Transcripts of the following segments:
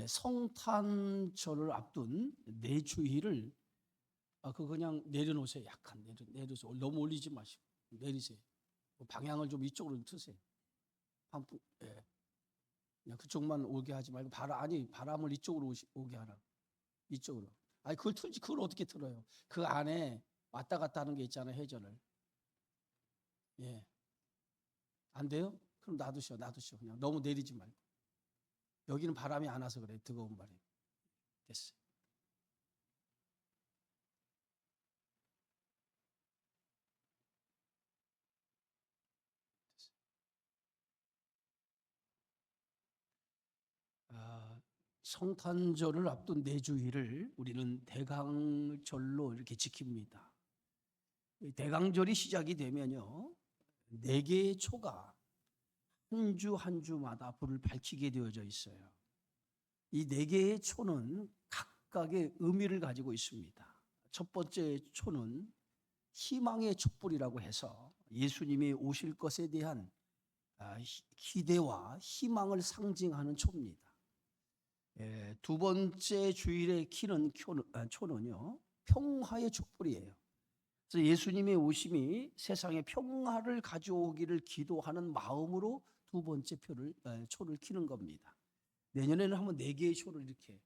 성탄절을 앞둔 내주일을 그냥 내려놓으세요. 약간 내려서 너무 올리지 마시고 내리세요. 방향을 좀 이쪽으로 트세요. 그냥 그쪽만 오게 하지 말고 바람을 이쪽으로 오게 하라. 이쪽으로. 그걸 어떻게 틀어요? 그 안에 왔다 갔다 하는 게 있잖아요. 회전을. 안 돼요? 그럼 놔두셔. 그냥 너무 내리지 말고. 여기는 바람이 안 와서 그래요. 뜨거운 바람이. 됐어요. 성탄절을 앞둔 내주일을 우리는 대강절로 이렇게 지킵니다. 대강절이 시작이 되면요, 4개의 초가 한 주 한 주마다 불을 밝히게 되어져 있어요. 이 4개의 초는 각각의 의미를 가지고 있습니다. 첫 번째 초는 희망의 촛불이라고 해서 예수님이 오실 것에 대한 기대와 희망을 상징하는 초입니다. 두 번째 주일에 키는 초는요, 평화의 촛불이에요. 그래서 예수님의 오심이 세상에 평화를 가져오기를 기도하는 마음으로 두 번째 초를 키는 겁니다. 내년에는 한번 4개의 초를 이렇게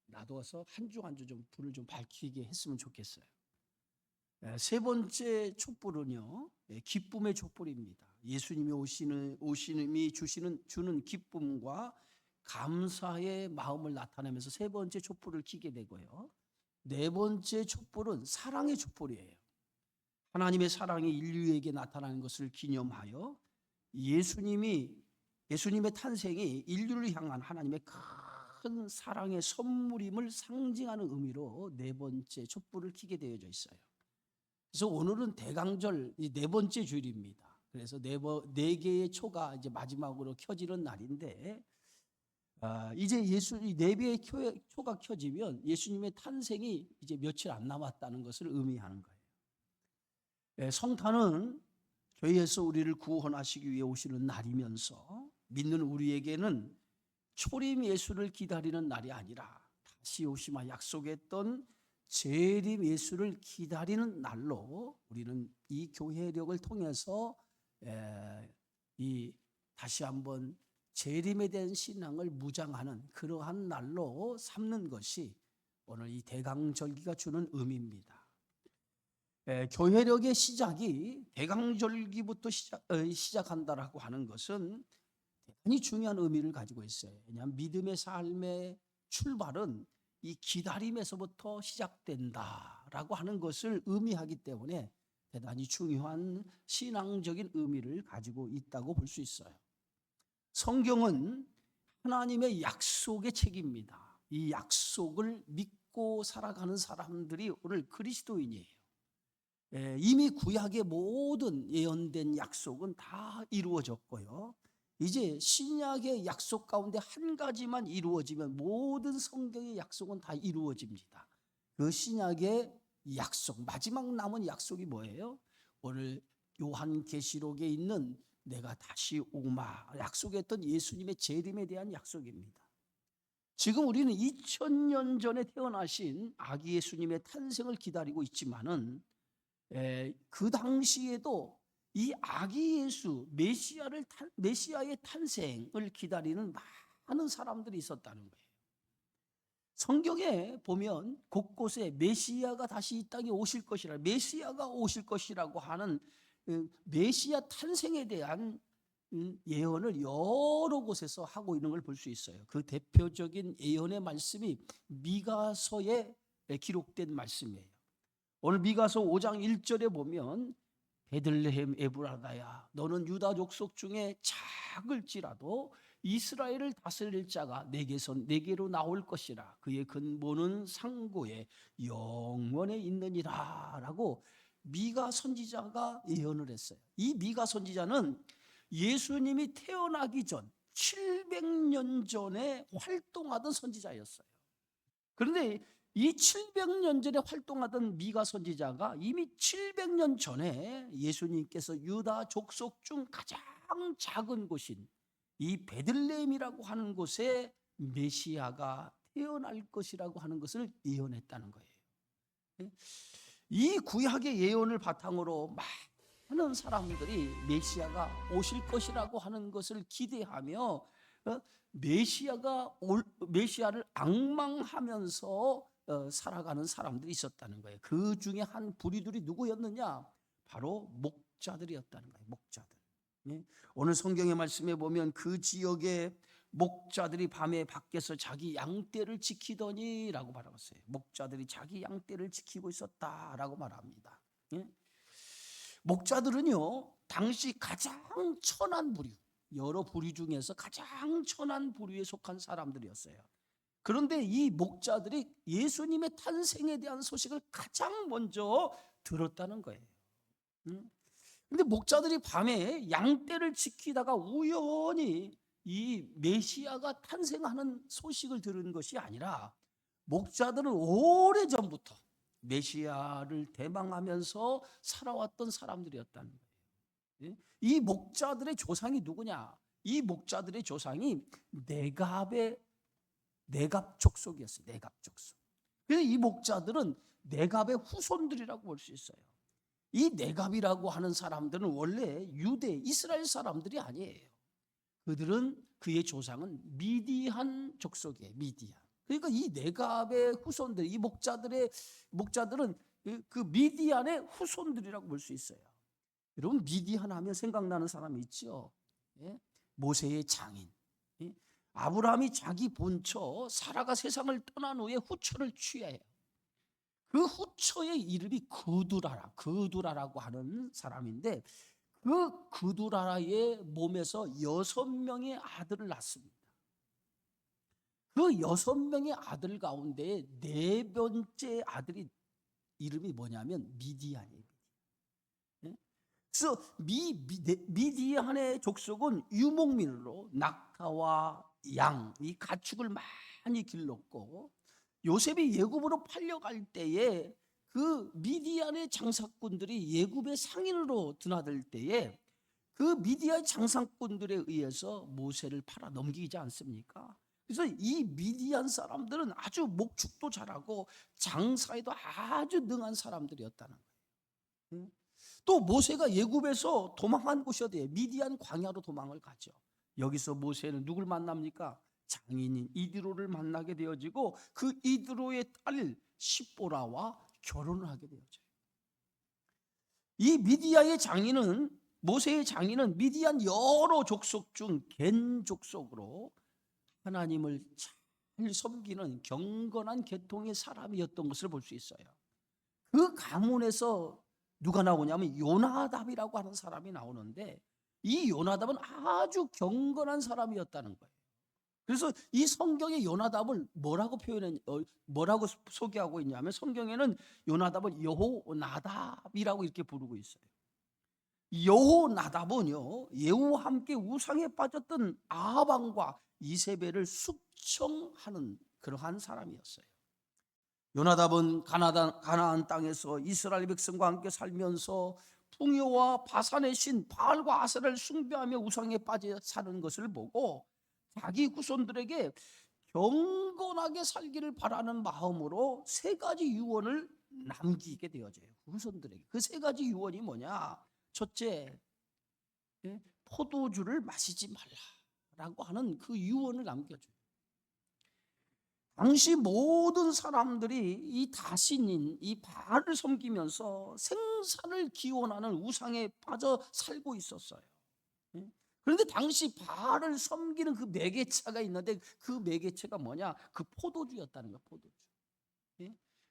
놔둬서 한 주 한 주 좀 불을 좀 밝히게 했으면 좋겠어요. 세 번째 촛불은요, 기쁨의 촛불입니다. 예수님이 오시님이 주는 기쁨과 감사의 마음을 나타내면서 세 번째 촛불을 켜게 되고요. 네 번째 촛불은 사랑의 촛불이에요. 하나님의 사랑이 인류에게 나타나는 것을 기념하여 예수님의 탄생이 인류를 향한 하나님의 큰 사랑의 선물임을 상징하는 의미로 네 번째 촛불을 켜게 되어져 있어요. 그래서 오늘은 대강절 네 번째 주일입니다. 그래서 네 개의 초가 이제 마지막으로 켜지는 날인데, 이제 네 개의 초가 켜지면 예수님의 탄생이 이제 며칠 안 남았다는 것을 의미하는 거예요. 성탄은 죄에서 우리를 구원하시기 위해 오시는 날이면서 믿는 우리에게는 초림 예수를 기다리는 날이 아니라 다시 오시마 약속했던 재림 예수를 기다리는 날로 우리는 이 교회력을 통해서 다시 한번 재림에 대한 신앙을 무장하는 그러한 날로 삼는 것이 오늘 이 대강절기가 주는 의미입니다. 교회력의 시작이 대강절기부터 시작한다라고 하는 것은 대단히 중요한 의미를 가지고 있어요. 왜냐하면 믿음의 삶의 출발은 이 기다림에서부터 시작된다라고 하는 것을 의미하기 때문에 대단히 중요한 신앙적인 의미를 가지고 있다고 볼 수 있어요. 성경은 하나님의 약속의 책입니다. 이 약속을 믿고 살아가는 사람들이 오늘 그리스도인이에요. 이미 구약의 모든 예언된 약속은 다 이루어졌고요. 이제 신약의 약속 가운데 한 가지만 이루어지면 모든 성경의 약속은 다 이루어집니다. 그 신약의 약속, 마지막 남은 약속이 뭐예요? 오늘 요한계시록에 있는 내가 다시 오마 약속했던 예수님의 재림에 대한 약속입니다. 지금 우리는 2000년 전에 태어나신 아기 예수님의 탄생을 기다리고 있지만은 그 당시에도 이 아기 예수 메시아의 탄생을 기다리는 많은 사람들이 있었다는 거예요. 성경에 보면 곳곳에 메시아가 다시 이 땅에 오실 것이라, 메시아가 오실 것이라고 하는 메시아 탄생에 대한 예언을 여러 곳에서 하고 있는 걸 볼 수 있어요. 그 대표적인 예언의 말씀이 미가서에 기록된 말씀이에요. 오늘 미가서 5장 1절에 보면 베들레헴 에브라다야 너는 유다 족속 중에 작을지라도 이스라엘을 다스릴 자가 내게로 나올 것이라 그의 근본은 상고에 영원에 있느니라 라고 미가 선지자가 예언을 했어요. 이 미가 선지자는 예수님이 태어나기 전 700년 전에 활동하던 선지자였어요. 그런데 이 700년 전에 활동하던 미가 선지자가 이미 700년 전에 예수님께서 유다 족속 중 가장 작은 곳인 이 베들레헴이라고 하는 곳에 메시아가 태어날 것이라고 하는 것을 예언했다는 거예요. 이 구약의 예언을 바탕으로 많은 사람들이 메시아가 오실 것이라고 하는 것을 기대하며 메시아를 앙망하면서 살아가는 사람들이 있었다는 거예요. 그 중에 한 부류들이 누구였느냐? 바로 목자들이었다는 거예요. 목자들. 오늘 성경의 말씀에 보면 그 지역에 목자들이 밤에 밖에서 자기 양떼를 지키더니라고 말하고 있어요. 목자들이 자기 양떼를 지키고 있었다라고 말합니다. 목자들은요, 당시 가장 천한 부류, 여러 부류 중에서 가장 천한 부류에 속한 사람들이었어요. 그런데 이 목자들이 예수님의 탄생에 대한 소식을 가장 먼저 들었다는 거예요. 근데 목자들이 밤에 양떼를 지키다가 우연히 이 메시아가 탄생하는 소식을 들은 것이 아니라 목자들은 오래전부터 메시아를 대망하면서 살아왔던 사람들이었다는 거예요. 이 목자들의 조상이 누구냐? 이 목자들의 조상이 네갑 족속이었어요. 네갑 족속. 그래서 이 목자들은 네갑의 후손들이라고 볼 수 있어요. 이 네갑이라고 하는 사람들은 원래 유대 이스라엘 사람들이 아니에요. 그의 조상은 미디안 족속이에요. 미디안. 그러니까 이 네갑의 후손들, 이 목자들은 그 미디안의 후손들이라고 볼 수 있어요. 여러분, 미디안 하면 생각나는 사람이 있죠. 모세의 장인. 아브라함이 자기 본처 사라가 세상을 떠난 후에 후처를 취해요. 그 후처의 이름이 그두라라고 하는 사람인데, 그 그두라의 몸에서 6명의 아들을 낳습니다. 그 6명의 아들 가운데 4번째 아들이 이름이 뭐냐면 미디안이에요. 그래서 미디안의 족속은 유목민으로 낙타와 양, 이 가축을 많이 길렀고, 요셉이 예굽으로 팔려갈 때에 그 미디안의 장사꾼들이 예굽의 상인으로 드나들 때에 그 미디안 장사꾼들에 의해서 모세를 팔아 넘기지 않습니까? 그래서 이 미디안 사람들은 아주 목축도 잘하고 장사에도 아주 능한 사람들이었다는 거예요. 또 모세가 예굽에서 도망한 곳이 어디예요? 미디안 광야로 도망을 가죠. 여기서 모세는 누굴 만납니까? 장인인 이드로를 만나게 되어지고, 그 이드로의 딸 시보라와 결혼을 하게 되어져요. 이 모세의 장인은 미디안 여러 족속 중 겐 족속으로 하나님을 잘 섬기는 경건한 계통의 사람이었던 것을 볼 수 있어요. 그 가문에서 누가 나오냐면 요나답이라고 하는 사람이 나오는데, 이 요나답은 아주 경건한 사람이었다는 거예요. 그래서 이 성경의 요나답을 뭐라고 소개하고 있냐면, 성경에는 요나답을 여호나답이라고 이렇게 부르고 있어요. 여호나답은요, 예후와 함께 우상에 빠졌던 아합 왕과 이세벨을 숙청하는 그러한 사람이었어요. 요나답은 가나안 땅에서 이스라엘 백성과 함께 살면서 풍요와 바산의 신 바알과 아세라를 숭배하며 우상에 빠져 사는 것을 보고, 자기 후손들에게 경건하게 살기를 바라는 마음으로 3가지 유언을 남기게 되어져요. 후손들에게. 그 3가지 유언이 뭐냐? 첫째, 포도주를 마시지 말라라고 하는 그 유언을 남겨줘요. 당시 모든 사람들이 이 다신인 이 바알을 섬기면서 생사를 기원하는 우상에 빠져 살고 있었어요. 그런데 당시 바알을 섬기는 그 매개체가 있는데, 그 매개체가 뭐냐? 그 포도주였다는 거예요. 포도주.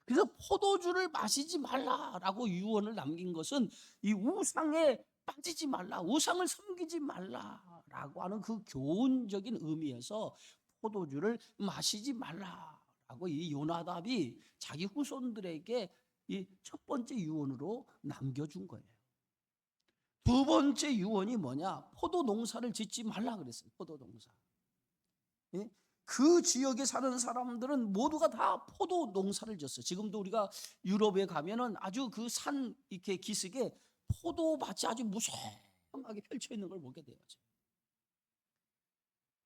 그래서 포도주를 마시지 말라라고 유언을 남긴 것은 이 우상에 빠지지 말라, 우상을 섬기지 말라라고 하는 그 교훈적인 의미에서 포도주를 마시지 말라라고 이 요나답이 자기 후손들에게 이 첫 번째 유언으로 남겨준 거예요. 2번째 유언이 뭐냐? 포도 농사를 짓지 말라 그랬어요. 포도 농사. 그 지역에 사는 사람들은 모두가 다 포도 농사를 졌어요. 지금도 우리가 유럽에 가면은 아주 그 산 이렇게 기슭에 포도밭이 아주 무성하게 펼쳐 있는 걸 보게 되어요.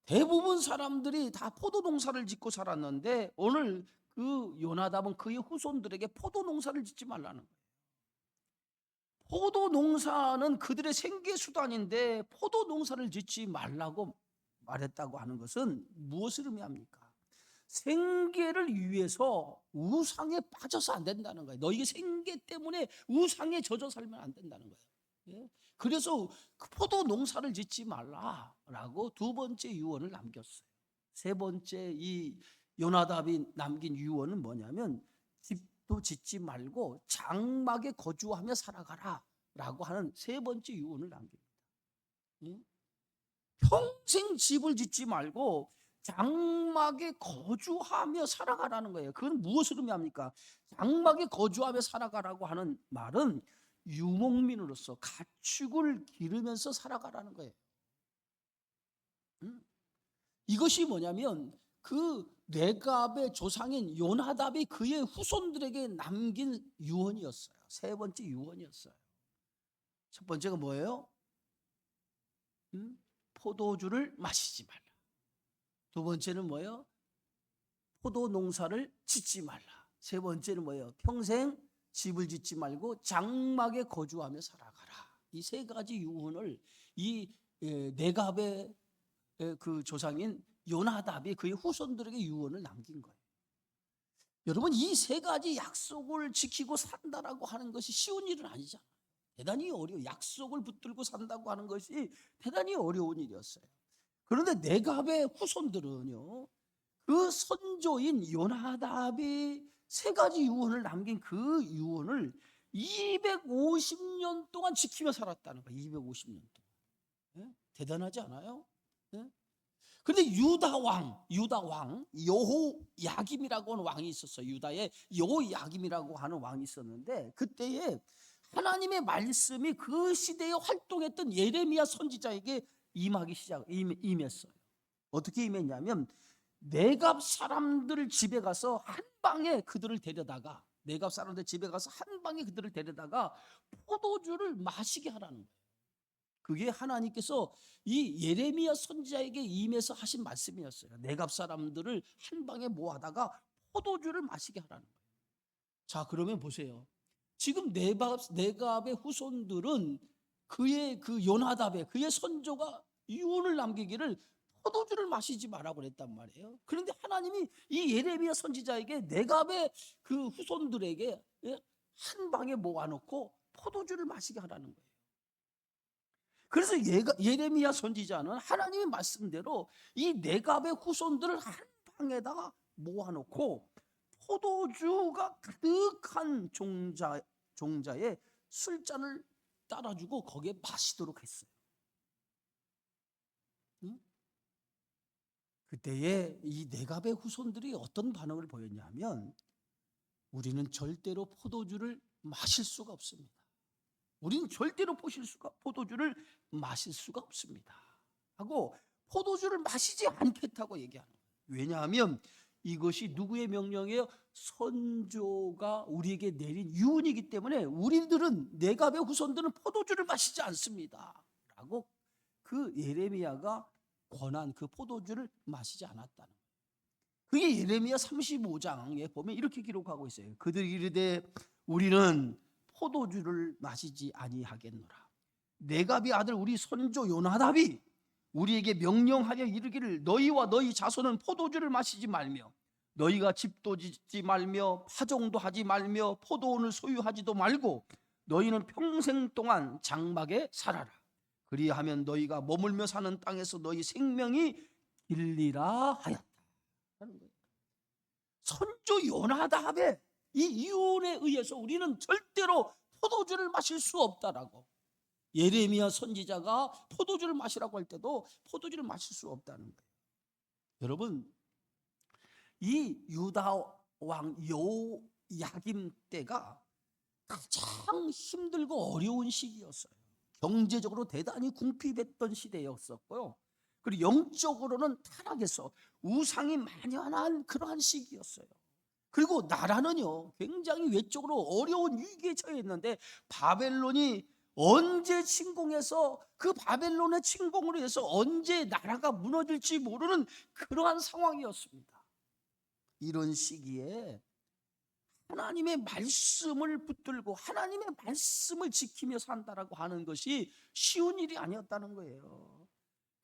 대부분 사람들이 다 포도 농사를 짓고 살았는데 오늘 그 요나답은 그의 후손들에게 포도 농사를 짓지 말라는 거예요. 포도 농사는 그들의 생계 수단인데 포도 농사를 짓지 말라고 말했다고 하는 것은 무엇을 의미합니까? 생계를 위해서 우상에 빠져서 안 된다는 거예요. 너희의 생계 때문에 우상에 젖어 살면 안 된다는 거예요. 예? 그래서 그 포도 농사를 짓지 말라라고 두 번째 유언을 남겼어요. 세 번째 이 요나답이 남긴 유언은 뭐냐면 집도 짓지 말고 장막에 거주하며 살아가라라고 하는 세 번째 유언을 남깁니다. 예? 평생 집을 짓지 말고 장막에 거주하며 살아가라는 거예요. 그건 무엇을 의미합니까? 장막에 거주하며 살아가라고 하는 말은 유목민으로서 가축을 기르면서 살아가라는 거예요. 이것이 뭐냐면 그 레갑의 조상인 요나답이 그의 후손들에게 남긴 유언이었어요. 세 번째 유언이었어요. 첫 번째가 뭐예요? 포도주를 마시지 말라. 두 번째는 뭐예요? 포도 농사를 짓지 말라. 세 번째는 뭐예요? 평생 집을 짓지 말고 장막에 거주하며 살아가라. 이 세 가지 유언을 이 레갑의 그 조상인 요나답이 그의 후손들에게 유언을 남긴 거예요. 여러분, 이 세 가지 약속을 지키고 산다라고 하는 것이 쉬운 일은 아니잖아요. 대단히 어려워. 약속을 붙들고 산다고 하는 것이 대단히 어려운 일이었어요. 그런데 레갑의 후손들은요, 그 선조인 요나답이 세 가지 유언을 남긴 그 유언을 250년 동안 지키며 살았다는 거예요. 250년 동안. 네? 대단하지 않아요? 네? 그런데 유다 왕 여호야김이라고 하는 왕이 있었어요. 유다에 여호야김이라고 하는 왕이 있었는데 그때에 하나님의 말씀이 그 시대에 활동했던 예레미야 선지자에게 임했어요. 어떻게 임했냐면 네갑 사람들 집에 가서 한 방에 그들을 데려다가 포도주를 마시게 하라는 거예요. 그게 하나님께서 이 예레미야 선지자에게 임해서 하신 말씀이었어요. 네갑 사람들을 한 방에 모아다가 포도주를 마시게 하라는 거예요. 자, 그러면 보세요. 지금 네갑의 후손들은 그의 그 요나답의 그의 선조가 유언을 남기기를 포도주를 마시지 말라고 그랬단 말이에요. 그런데 하나님이 이 예레미야 선지자에게 네갑의 그 후손들에게 한 방에 모아놓고 포도주를 마시게 하라는 거예요. 그래서 예레미야 선지자는 하나님의 말씀대로 이 네갑의 후손들을 한 방에다가 모아놓고 포도주가 가득한 종자에 술잔을 따라주고 거기에 마시도록 했어요. 응? 그때에 이 네갑의 후손들이 어떤 반응을 보였냐면 우리는 절대로 포도주를 마실 수가 없습니다. 우리는 절대로 포도주를 마실 수가 없습니다 하고 포도주를 마시지 않겠다고 얘기하는 거예요. 왜냐하면 이것이 누구의 명령이에요? 선조가 우리에게 내린 유언이기 때문에 우리들은 네갑의 후손들은 포도주를 마시지 않습니다 라고 그 예레미야가 권한 그 포도주를 마시지 않았다는 거예요. 그게 예레미야 35장에 보면 이렇게 기록하고 있어요. 그들이 이르되 우리는 포도주를 마시지 아니하겠노라. 네갑의 아들 우리 선조 요나답이 우리에게 명령하여 이르기를 너희와 너희 자손은 포도주를 마시지 말며 너희가 집도 짓지 말며 파종도 하지 말며 포도원을 소유하지도 말고 너희는 평생 동안 장막에 살아라. 그리하면 너희가 머물며 사는 땅에서 너희 생명이 길리라 하였다. 선조 요나답의 이 유언에 의해서 우리는 절대로 포도주를 마실 수 없다라고 예레미야 선지자가 포도주를 마시라고 할 때도 포도주를 마실 수 없다는 거예요. 여러분, 이 유다 왕 여호야김 때가 가장 힘들고 어려운 시기였어요. 경제적으로 대단히 궁핍했던 시대였었고요. 그리고 영적으로는 타락해서 우상이 만연한 그러한 시기였어요. 그리고 나라는요 굉장히 외적으로 어려운 위기에 처해 있는데 바벨론이 언제 침공해서 그 바벨론의 침공으로 해서 언제 나라가 무너질지 모르는 그러한 상황이었습니다. 이런 시기에 하나님의 말씀을 붙들고 하나님의 말씀을 지키며 산다라고 하는 것이 쉬운 일이 아니었다는 거예요.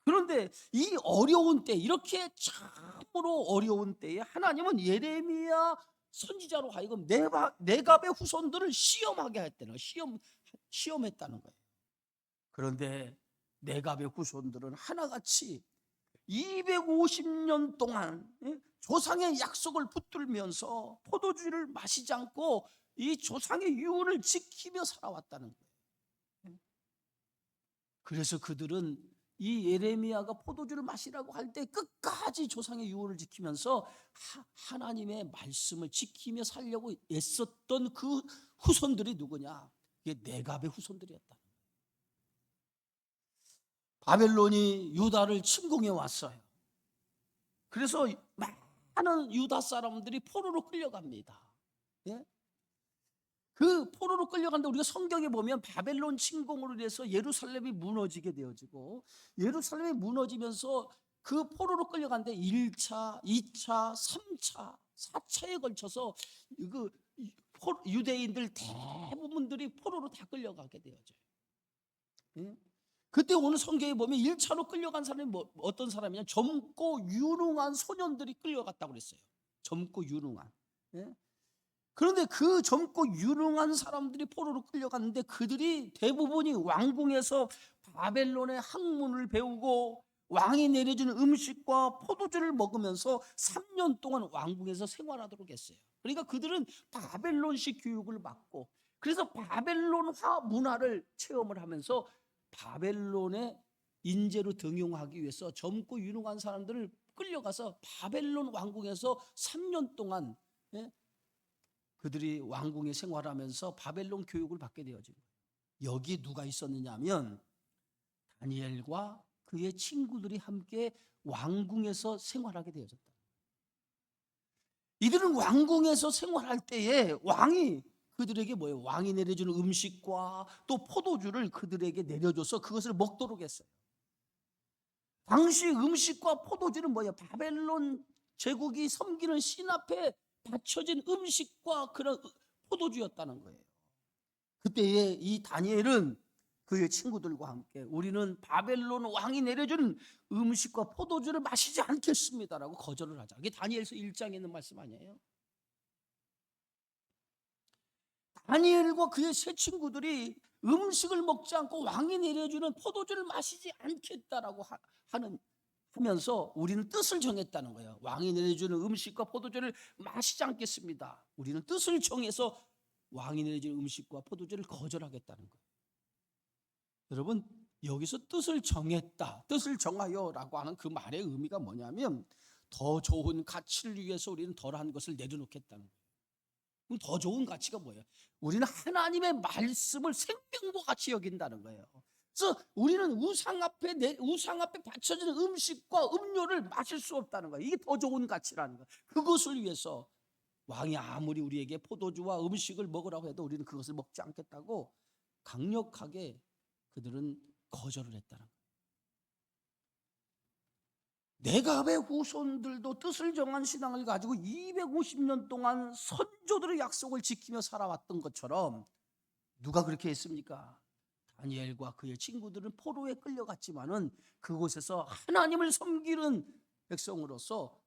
그런데 이 어려운 때, 이렇게 참으로 어려운 때에 하나님은 예레미야 선지자로 하여금 네갑의 후손들을 시험하게 했다는 거예요. 시험했다는 거예요. 그런데 네갑의 후손들은 하나같이 250년 동안 조상의 약속을 붙들면서 포도주를 마시지 않고 이 조상의 유언을 지키며 살아왔다는 거예요. 그래서 그들은 이 예레미야가 포도주를 마시라고 할 때 끝까지 조상의 유언을 지키면서 하나님의 말씀을 지키며 살려고 애썼던 그 후손들이 누구냐? 이게 네갑의 후손들이었다. 바벨론이 유다를 침공해 왔어요. 그래서 많은 유다 사람들이 포로로 끌려갑니다. 예? 그 포로로 끌려가는데 우리가 성경에 보면 바벨론 침공으로 인해서 예루살렘이 무너지게 되어지고, 예루살렘이 무너지면서 그 포로로 끌려가는데 1차, 2차, 3차, 4차에 걸쳐서 그 유대인들 대부분들이 포로로 다 끌려가게 되어져요. 예? 그때 오늘 성경에 보면 1차로 끌려간 사람이 어떤 사람이냐? 젊고 유능한 소년들이 끌려갔다고 그랬어요. 젊고 유능한. 예? 그런데 그 젊고 유능한 사람들이 포로로 끌려갔는데 그들이 대부분이 왕궁에서 바벨론의 학문을 배우고 왕이 내려주는 음식과 포도주를 먹으면서 3년 동안 왕궁에서 생활하도록 했어요. 그러니까 그들은 바벨론식 교육을 받고, 그래서 바벨론화 문화를 체험을 하면서 바벨론의 인재로 등용하기 위해서 젊고 유능한 사람들을 끌려가서 바벨론 왕궁에서 3년 동안 그들이 왕궁에 생활하면서 바벨론 교육을 받게 되어진 거예요. 여기 누가 있었느냐 하면 다니엘과 그의 친구들이 함께 왕궁에서 생활하게 되어졌다. 이들은 왕궁에서 생활할 때에 왕이 그들에게 뭐예요? 왕이 내려주는 음식과 또 포도주를 그들에게 내려줘서 그것을 먹도록 했어요. 당시 음식과 포도주는 뭐예요? 바벨론 제국이 섬기는 신 앞에 바쳐진 음식과 그런 포도주였다는 거예요. 그때에 이 다니엘은 그의 친구들과 함께 우리는 바벨론 왕이 내려준 음식과 포도주를 마시지 않겠습니다라고 거절을 하자. 이게 다니엘서 1장에 있는 말씀 아니에요? 다니엘과 그의 세 친구들이 음식을 먹지 않고 왕이 내려주는 포도주를 마시지 않겠다라고 하면서 우리는 뜻을 정했다는 거예요. 왕이 내려주는 음식과 포도주를 마시지 않겠습니다. 우리는 뜻을 정해서 왕이 내려주는 음식과 포도주를 거절하겠다는 거예요. 여러분, 여기서 뜻을 정했다, 뜻을 정하여라고 하는 그 말의 의미가 뭐냐면 더 좋은 가치를 위해서 우리는 덜한 것을 내려놓겠다는 거예요. 그럼 더 좋은 가치가 뭐예요? 우리는 하나님의 말씀을 생명과 같이 여긴다는 거예요. 그래서 우리는 우상 앞에 바쳐지는 음식과 음료를 마실 수 없다는 거예요. 이게 더 좋은 가치라는 거예요. 그것을 위해서 왕이 아무리 우리에게 포도주와 음식을 먹으라고 해도 우리는 그것을 먹지 않겠다고 강력하게 그들은 거절을 했다는 거예요. 네갑의 후손들도 뜻을 정한 신앙을 가지고 250년 동안 선조들의 약속을 지키며 살아왔던 것처럼 누가 그렇게 했습니까? 다니엘과 그의 친구들은 포로에 끌려갔지만은 그곳에서 하나님을 섬기는 백성으로서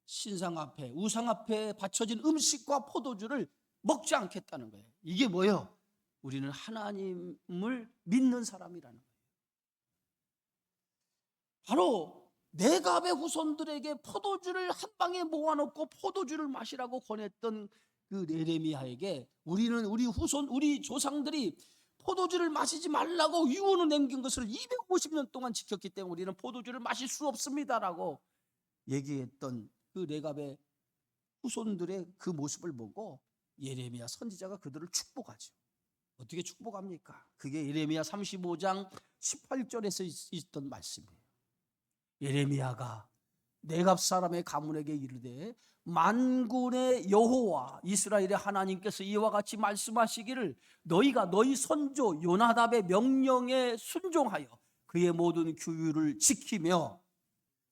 신상 앞에, 우상 앞에 바쳐진 음식과 포도주를 먹지 않겠다는 거예요. 이게 뭐예요? 우리는 하나님을 믿는 사람이라는 거예요. 바로 네갑의 후손들에게 포도주를 한 방에 모아놓고 포도주를 마시라고 권했던 그 예레미야에게 우리는 우리 조상들이 포도주를 마시지 말라고 유언을 남긴 것을 250년 동안 지켰기 때문에 우리는 포도주를 마실 수 없습니다라고 얘기했던 그 네갑의 후손들의 그 모습을 보고 예레미야 선지자가 그들을 축복하죠. 어떻게 축복합니까? 그게 예레미야 35장 18절에서 있던 말씀이에요. 예레미야가 네갑 사람의 가문에게 이르되 만군의 여호와 이스라엘의 하나님께서 이와 같이 말씀하시기를 너희가 너희 선조 요나답의 명령에 순종하여 그의 모든 규율을 지키며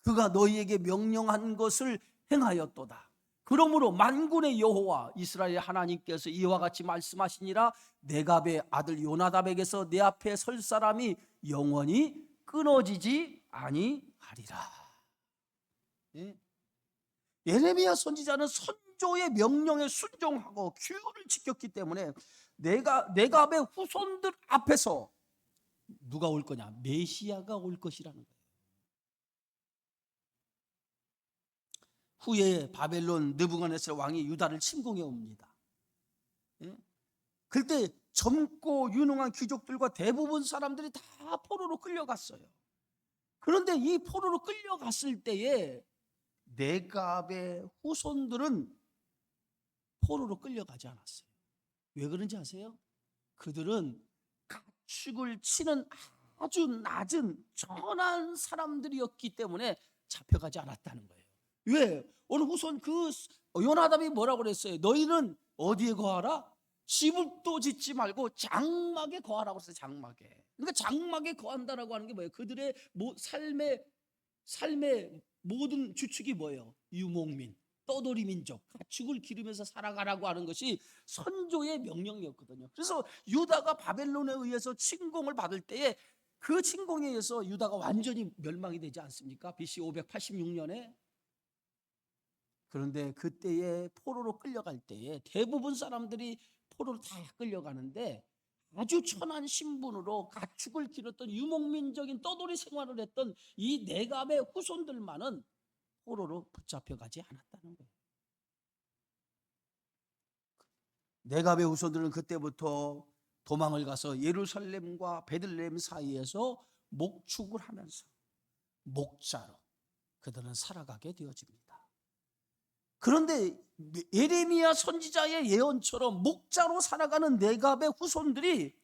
그가 너희에게 명령한 것을 행하였도다. 그러므로 만군의 여호와 이스라엘 하나님께서 이와 같이 말씀하시니라 네갑의 아들 요나답에게서 내 앞에 설 사람이 영원히 끊어지지 아니하리라. 예? 예레미야 선지자는 선조의 명령에 순종하고 규율을 지켰기 때문에 네갑의 후손들 앞에서 누가 올 거냐? 메시아가 올 것이라는 거예요. 후에 바벨론 느부갓네살 왕이 유다를 침공해 옵니다. 예? 그때 젊고 유능한 귀족들과 대부분 사람들이 다 포로로 끌려갔어요. 그런데 이 포로로 끌려갔을 때에 네갑의 후손들은 포로로 끌려가지 않았어요. 왜 그런지 아세요? 그들은 가축을 치는 아주 낮은 천한 사람들이었기 때문에 잡혀가지 않았다는 거예요. 왜? 오늘 후손 요나답이 뭐라고 그랬어요? 너희는 어디에 거하라? 집도 짓지 말고 장막에 거하라고 했어요. 장막에. 그러니까 장막에 거한다라고 하는 게 뭐예요? 그들의 삶의 모든 주축이 뭐예요? 유목민, 떠돌이 민족, 가축을 기르면서 살아가라고 하는 것이 선조의 명령이었거든요. 그래서 유다가 바벨론에 의해서 침공을 받을 때에 그 침공에 의해서 유다가 완전히 멸망이 되지 않습니까? BC 586년에. 그런데 그때에 포로로 끌려갈 때에 대부분 사람들이 포로로 다 끌려가는데 아주 천한 신분으로 가축을 기르던 유목민적인 떠돌이 생활을 했던 이 네갑의 후손들만은 포로로 붙잡혀가지 않았다는 거예요. 네갑의 후손들은 그때부터 도망을 가서 예루살렘과 베들레헴 사이에서 목축을 하면서 목자로 그들은 살아가게 되어집니다. 그런데 예레미야 선지자의 예언처럼 목자로 살아가는 네갑의 후손들이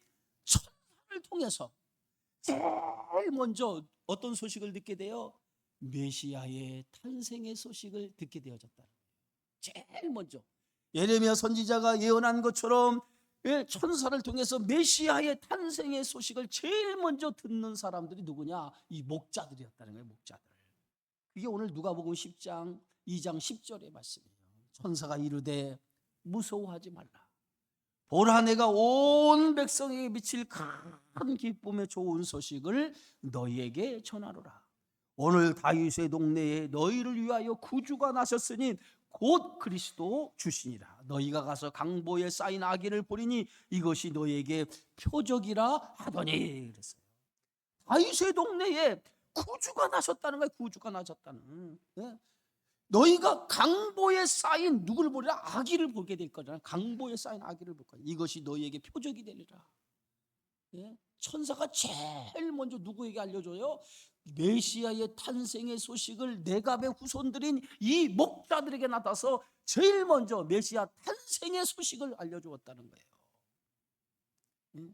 천사를 통해서 제일 먼저 어떤 소식을 듣게 돼요? 메시아의 탄생의 소식을 듣게 되어졌다. 제일 먼저 예레미야 선지자가 예언한 것처럼 천사를 통해서 메시아의 탄생의 소식을 제일 먼저 듣는 사람들이 누구냐? 이 목자들이었다는 거예요. 목자들. 이게 오늘 누가복음 10장 2장 10절의 말씀이에요. 천사가 이르되 무서워하지 말라. 보라 내가 온 백성에게 미칠 큰 기쁨의 좋은 소식을 너희에게 전하노라. 오늘 다윗의 동네에 너희를 위하여 구주가 나셨으니 곧 그리스도 주시니라. 너희가 가서 강보에 쌓인 아기를 보리니 이것이 너희에게 표적이라 하더니 그랬어요. 다윗의 동네에 구주가 나셨다는 거예요. 구주가 나셨다는. 너희가 강보에 쌓인 누구를 보리라? 아기를 보게 될 거잖아. 강보에 쌓인 아기를 볼 거야. 이것이 너희에게 표적이 되리라. 천사가 제일 먼저 누구에게 알려줘요? 메시아의 탄생의 소식을 네갑의 후손들인 이 목자들에게 나타서 제일 먼저 메시아 탄생의 소식을 알려주었다는 거예요.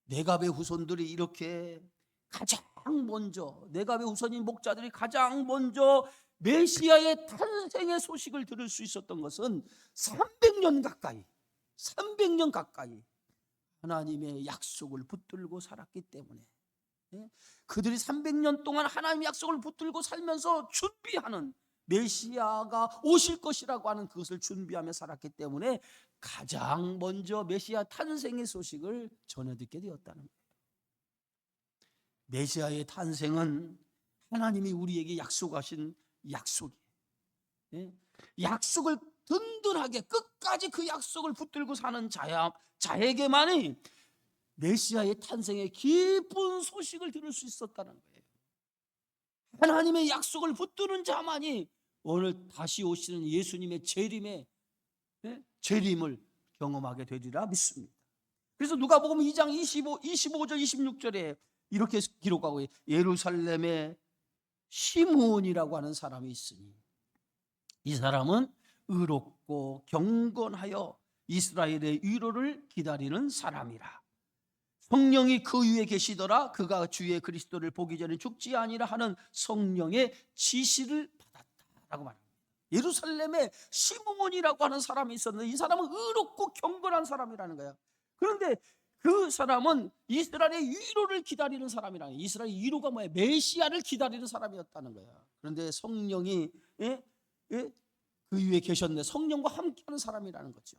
네갑의 후손들이 이렇게 가장 먼저, 네갑의 후손인 목자들이 가장 먼저 메시아의 탄생의 소식을 들을 수 있었던 것은 300년 가까이 하나님의 약속을 붙들고 살았기 때문에, 그들이 300년 동안 하나님의 약속을 붙들고 살면서 준비하는, 메시아가 오실 것이라고 하는 그것을 준비하며 살았기 때문에 가장 먼저 메시아 탄생의 소식을 전해 듣게 되었다는 거예요. 메시아의 탄생은 하나님이 우리에게 약속하신 약속이에요. 약속을 든든하게 끝까지 그 약속을 붙들고 사는 자에게만이 메시아의 탄생의 기쁜 소식을 들을 수 있었다는 거예요. 하나님의 약속을 붙드는 자만이 오늘 다시 오시는 예수님의 재림을 경험하게 되리라 믿습니다. 그래서 누가복음 2장 25절 26절에 이렇게 기록하고, 예루살렘에 시므온이라고 하는 사람이 있으니 이 사람은 의롭고 경건하여 이스라엘의 위로를 기다리는 사람이라. 성령이 그 위에 계시더라. 그가 주의 그리스도를 보기 전에 죽지 아니라 하는 성령의 지시를 받았다라고 말합니다. 예루살렘에 시므온이라고 하는 사람이 있었는데 이 사람은 의롭고 경건한 사람이라는 거야. 그런데 그 사람은 이스라엘의 위로를 기다리는 사람이라는 거야. 이스라엘의 위로가 뭐야? 메시아를 기다리는 사람이었다는 거야. 그런데 성령이 그 위에 계셨는데 성령과 함께하는 사람이라는 거죠.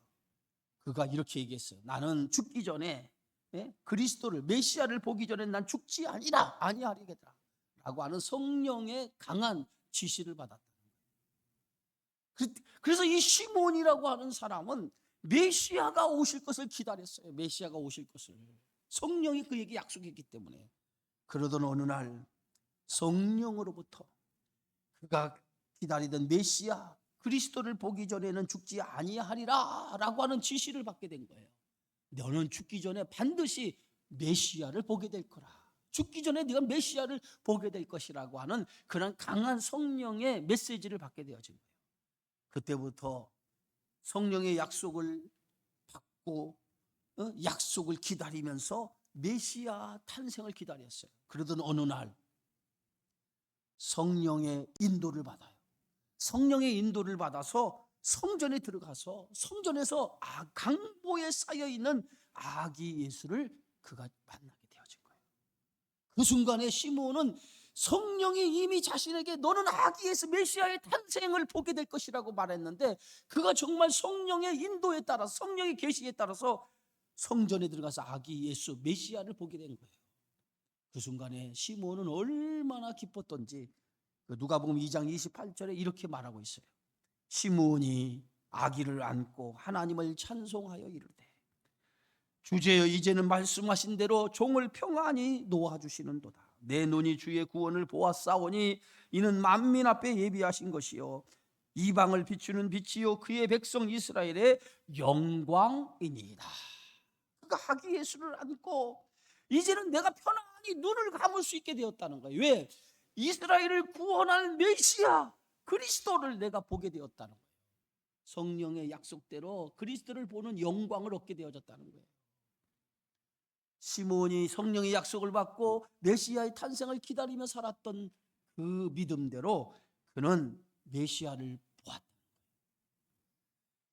그가 이렇게 얘기했어요. 나는 죽기 전에 그리스도를 메시아를 보기 전에 난 죽지 아니하리겠다 라고 하는 성령의 강한 지시를 받았다. 그래서 이 시몬이라고 하는 사람은 메시아가 오실 것을 기다렸어요. 메시아가 오실 것을. 성령이 그에게 약속했기 때문에. 그러던 어느 날 성령으로부터 그가 기다리던 메시아 그리스도를 보기 전에는 죽지 아니하리라 라고 하는 지시를 받게 된 거예요. 너는 죽기 전에 반드시 메시아를 보게 될 거라. 죽기 전에 네가 메시아를 보게 될 것이라고 하는 그런 강한 성령의 메시지를 받게 되어진 거예요. 그때부터 성령의 약속을 받고 약속을 기다리면서 메시아 탄생을 기다렸어요. 그러던 어느 날 성령의 인도를 받아요. 성령의 인도를 받아서 성전에 들어가서 성전에서 강보에 쌓여있는 아기 예수를 그가 만나게 되어진 거예요. 그 순간에 시므온은 성령이 이미 자신에게 너는 아기 예수 메시아의 탄생을 보게 될 것이라고 말했는데 그가 정말 성령의 인도에 따라서 성령의 계시에 따라서 성전에 들어가서 아기 예수 메시아를 보게 된 거예요. 그 순간에 시므온은 얼마나 기뻤던지 누가복음 2장 28절에 이렇게 말하고 있어요. 시므온이 아기를 안고 하나님을 찬송하여 이르되 주제여 이제는 말씀하신 대로 종을 평안히 놓아주시는도다. 내 눈이 주의 구원을 보았사오니 이는 만민 앞에 예비하신 것이요 이방을 비추는 빛이요 그의 백성 이스라엘의 영광이니이다. 그러니까 아기 예수를 안고 이제는 내가 편안히 눈을 감을 수 있게 되었다는 거예요. 왜? 이스라엘을 구원할 메시아 그리스도를 내가 보게 되었다는 거예요. 성령의 약속대로 그리스도를 보는 영광을 얻게 되어졌다는 거예요. 시므온이 성령의 약속을 받고 메시아의 탄생을 기다리며 살았던 그 믿음대로 그는 메시아를 보았다.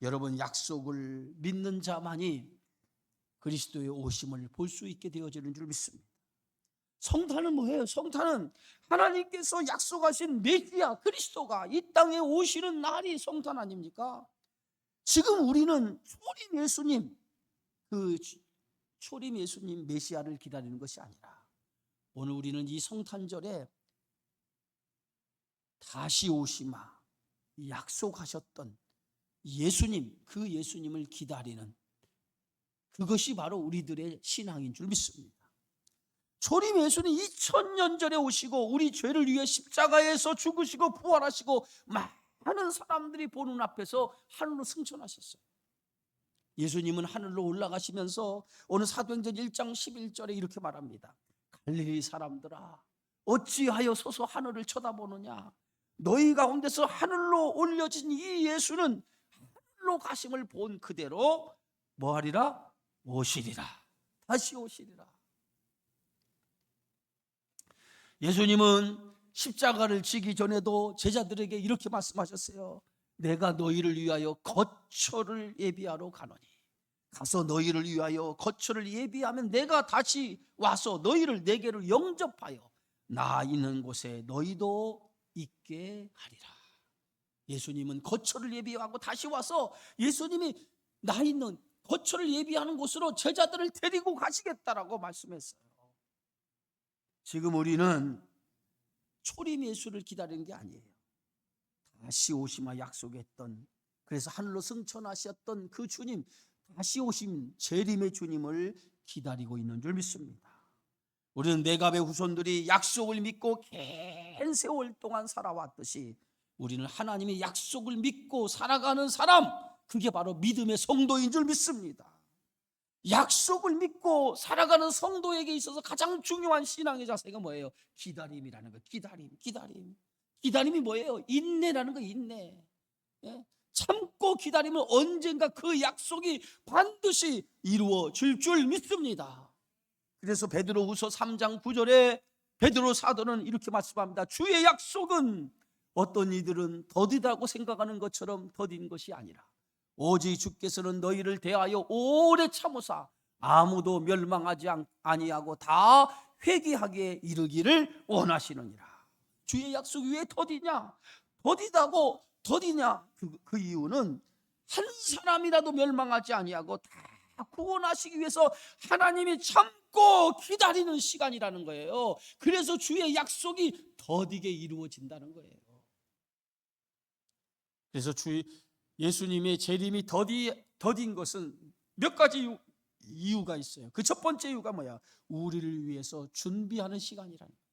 여러분, 약속을 믿는 자만이 그리스도의 오심을 볼 수 있게 되어지는 줄 믿습니다. 성탄은 뭐예요? 성탄은 하나님께서 약속하신 메시아 그리스도가 이 땅에 오시는 날이 성탄 아닙니까? 지금 우리는 초림 예수님, 그 초림 예수님 메시아를 기다리는 것이 아니라 오늘 우리는 이 성탄절에 다시 오시마 약속하셨던 예수님, 그 예수님을 기다리는 그것이 바로 우리들의 신앙인 줄 믿습니다. 초림 예수는 2000년 전에 오시고 우리 죄를 위해 십자가에서 죽으시고 부활하시고 많은 사람들이 보는 앞에서 하늘로 승천하셨어요. 예수님은 하늘로 올라가시면서 오늘 사도행전 1장 11절에 이렇게 말합니다. 갈릴리 사람들아 어찌하여 서서 하늘을 쳐다보느냐. 너희 가운데서 하늘로 올려진 이 예수는 하늘로 가심을 본 그대로 뭐하리라? 오시리라. 다시 오시리라. 예수님은 십자가를 지기 전에도 제자들에게 이렇게 말씀하셨어요. 내가 너희를 위하여 거처를 예비하러 가노니 가서 너희를 위하여 거처를 예비하면 내가 다시 와서 너희를 내게로 영접하여 나 있는 곳에 너희도 있게 하리라. 예수님은 거처를 예비하고 다시 와서 예수님이 나 있는 거처를 예비하는 곳으로 제자들을 데리고 가시겠다라고 말씀했어요. 지금 우리는 초림 예수를 기다리는 게 아니에요. 다시 오시마 약속했던, 그래서 하늘로 승천하셨던 그 주님, 다시 오신 재림의 주님을 기다리고 있는 줄 믿습니다. 우리는 메갑의 후손들이 약속을 믿고 긴 세월 동안 살아왔듯이 우리는 하나님의 약속을 믿고 살아가는 사람, 그게 바로 믿음의 성도인 줄 믿습니다. 약속을 믿고 살아가는 성도에게 있어서 가장 중요한 신앙의 자세가 뭐예요? 기다림이라는 거. 기다림이 뭐예요? 인내라는 거. 인내. 참고 기다리면 언젠가 그 약속이 반드시 이루어질 줄 믿습니다. 그래서 베드로후서 3장 9절에 베드로 사도는 이렇게 말씀합니다. 주의 약속은 어떤 이들은 더디다고 생각하는 것처럼 더딘 것이 아니라 오직 주께서는 너희를 대하여 오래 참으사 아무도 멸망하지 아니하고 다 회개하게 이르기를 원하시느니라. 주의 약속이 왜 더디냐? 더디냐? 그 이유는 한 사람이라도 멸망하지 아니하고 다 구원하시기 위해서 하나님이 참고 기다리는 시간이라는 거예요. 그래서 주의 약속이 더디게 이루어진다는 거예요. 그래서 예수님의 재림이 더딘 것은 몇 가지 이유가 있어요. 그 첫 번째 이유가 뭐야? 우리를 위해서 준비하는 시간이라는 거예요.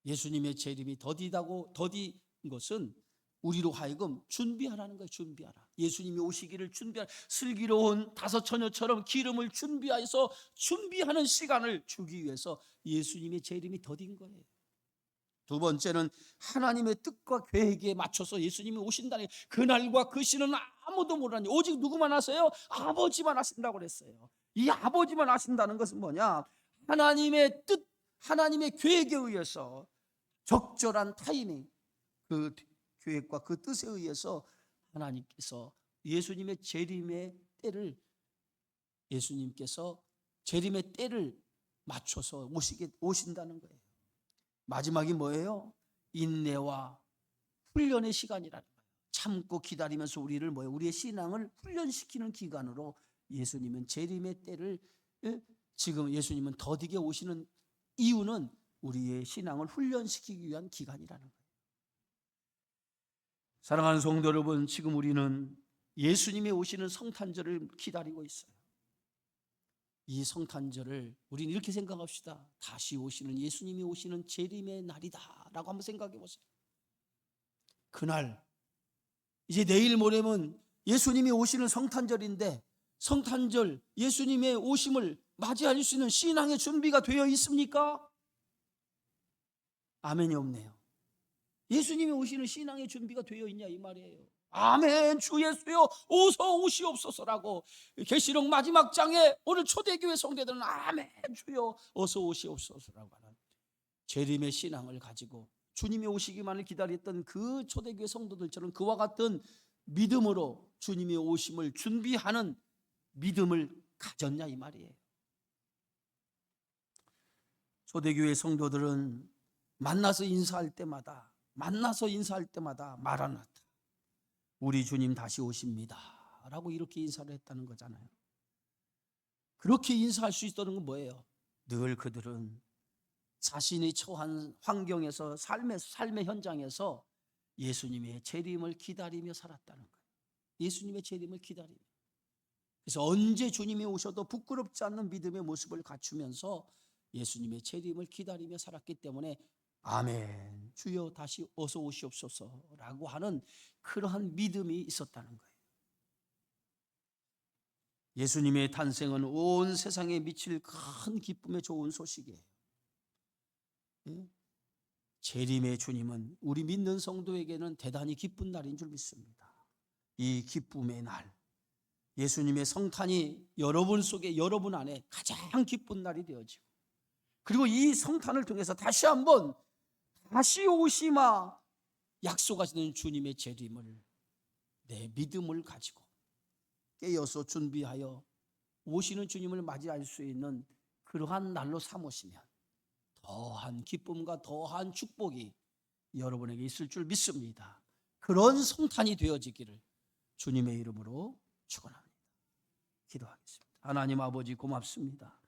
예수님의 재림이 더딘 것은 우리로 하여금 준비하라는 거예요. 준비하라. 예수님이 오시기를 준비하라. 슬기로운 다섯 처녀처럼 기름을 준비해서 준비하는 시간을 주기 위해서 예수님의 재림이 더딘 거예요. 두 번째는 하나님의 뜻과 계획에 맞춰서 예수님이 오신다는 그날과 그 시는 아무도 모르니 오직 누구만 아세요? 아버지만 아신다고 그랬어요. 이 아버지만 아신다는 것은 뭐냐? 하나님의 뜻, 하나님의 계획에 의해서 적절한 타이밍, 그 계획과 그 뜻에 의해서 하나님께서 예수님의 재림의 때를 맞춰서 오신다는 거예요. 마지막이 뭐예요? 인내와 훈련의 시간이라는 거예요. 참고 기다리면서 우리의 신앙을 훈련시키는 기간으로 예수님은 재림의 때를 지금 예수님은 더디게 오시는 이유는 우리의 신앙을 훈련시키기 위한 기간이라는 거예요. 사랑하는 성도 여러분, 지금 우리는 예수님이 오시는 성탄절을 기다리고 있어요. 이 성탄절을 우리는 이렇게 생각합시다. 다시 오시는 예수님이 오시는 재림의 날이다 라고 한번 생각해 보세요. 그날 이제 내일 모레면 예수님이 오시는 성탄절인데 성탄절 예수님의 오심을 맞이할 수 있는 신앙의 준비가 되어 있습니까? 아멘이 없네요. 예수님이 오시는 신앙의 준비가 되어 있냐 이 말이에요. 아멘. 주 예수여 어서 오시옵소서라고 계시록 마지막 장에 오늘 초대교회 성도들은 아멘 주여 어서 오시옵소서라고 하는 재림의 신앙을 가지고 주님이 오시기만을 기다렸던 그 초대교회 성도들처럼 그와 같은 믿음으로 주님의 오심을 준비하는 믿음을 가졌냐 이 말이에요. 초대교회 성도들은 만나서 인사할 때마다 마라나타 우리 주님 다시 오십니다 라고 이렇게 인사를 했다는 거잖아요. 그렇게 인사할 수 있다는 건 뭐예요? 늘 그들은 자신이 처한 환경에서 삶의 현장에서 예수님의 재림을 기다리며 살았다는 거예요. 예수님의 재림을 기다리며. 그래서 언제 주님이 오셔도 부끄럽지 않는 믿음의 모습을 갖추면서 예수님의 재림을 기다리며 살았기 때문에 아멘 주여 다시 어서 오시옵소서라고 하는 그러한 믿음이 있었다는 거예요. 예수님의 탄생은 온 세상에 미칠 큰 기쁨의 좋은 소식이에요. 재림의 주님은 우리 믿는 성도에게는 대단히 기쁜 날인 줄 믿습니다. 이 기쁨의 날, 예수님의 성탄이 여러분 속에 여러분 안에 가장 기쁜 날이 되어지고 그리고 이 성탄을 통해서 다시 한번 다시 오시마 약속하시는 주님의 재림을 내 믿음을 가지고 깨어서 준비하여 오시는 주님을 맞이할 수 있는 그러한 날로 삼으시면 더한 기쁨과 더한 축복이 여러분에게 있을 줄 믿습니다. 그런 성탄이 되어지기를 주님의 이름으로 축원합니다. 기도하겠습니다. 하나님 아버지 고맙습니다.